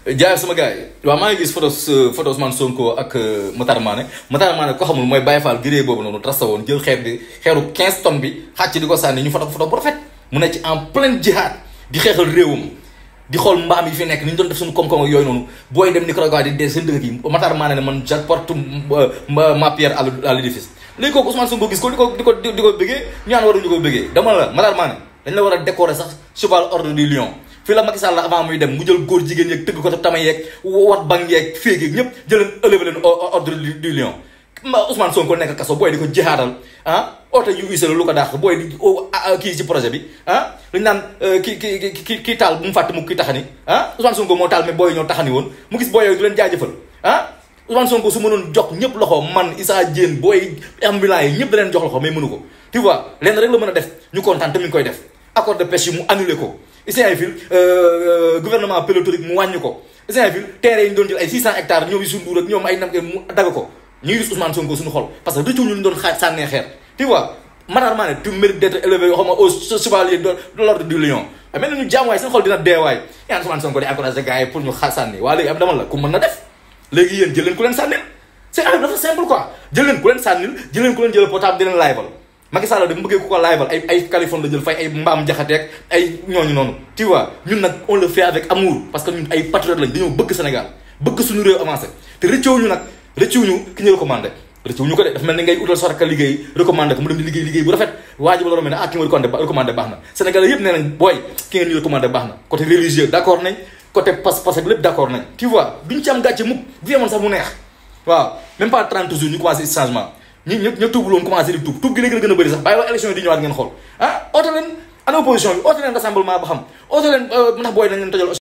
jaay sama gars yi waaw maa ngi gis photo Ousmane Sonko ak Matar Mané ko xamul mooy Baye Fall girée boobu noonu tracé woon jël xeeru 15 tonnes bi xàcc di ko sànni ñu photo bu rafet mu nekk ci en pleine jihad di xeexal réewam di xool mbaam yi fi nekk ni ñu doon def suñu koom-koom ak yooyu noonu booy dem Nicaragua di dee seen dëkk yi Matar Mané ne man j'apporte ma pierre à l'édifice léegi kooku Ousmane Sonko gis ko di ko bëggee ñu naan waruñu ko bëggee dama la Matar Mané dañ la war a décorer sax cheval ordre du lion fii la Macky Sall avant muy dem mu jël góor jigéen yeeg tëgg ko tama yeeg wat bang yeeg féeg yeeg ñëpp jëleen élevé leen ordre du lion Ousmane Sonko nekk kaso booy di ko jihaadal oto yu usé lu ko dàq booy di kii ci projet bi dañ naan kii taal bu mu fàtte mu kii taxani Ousmane Sonko moo taal mais booy ñoo taxani woon mu gis booy yooyu du leen jaajëfal Ousmane Sonko su mënoon jox ñëpp loxo man Issa Diène booy ambulant yi ñëpp da leen jox loxo mais mënu ko tu vois leen rek la mën a def ñu kontaan te mi ngi koy def accord de pêche yi mu annulé ko Saint-Louis gouvernement pélotorique mu wàññi ko Saint-Louis terrain yi ñu doon jël ay 600 hectares ñoom yi sunduur ak ñoom ay nam mu dagg ko ñu ngi gis Ousmane Sonko suñu xol parce que rëccu ñu doon sànnee xeer tu vois Matar Mané tu mérites d'être élevé xam nga au chevalier de l'ordre du lion mais nañu jaam waay seen xol dina deewaay yaa Ousmane Sonko di encouragé gars yi pour ñu sànni waa léegi am dama la ku mën na def léegi yéen jël leen ku leen sànnil c'est dafa simple quoi jël leen ku leen sànnil jël leen ku leen jël portable di leen laybal Macky Sall de mu bëggee ku ko laybal ay Californie la jël fay ay mbaam jaxateeg ay ñooñu noonu tu vois ñun nag on le fait avec amour parce que ñun ay patriotes lañ dañoo bëgg Sénégal bëgg suñu réew avancé te rëccewuñu nag rëccewuñu ki ñu recommandé rëccewuñu ko de dafa mel ni ngay utal soraka liggéey recommandé ko mu dem di liggéey bu rafet waa ji ba la romee ne ki ma recommandé baax na Sénégalais yëpp nee nañ booy ki ngeen ñu recommandé baax na côté religieux d'accord nañ côté pas-pas ak lépp d'accord nañ tu vois duñ ci am gàcce mukk bu yemoon sax mu neex waaw même pas 30 jours ñu commencé changement ñu tuubul woon commencé di tuub gi léegi la gën a bëri sax bàyyi la élection yi di ñëwaat ngeen xool oote leen ana opposition bi oote leen rassemblement ba xam oote leen ndax booy nañ leen tojal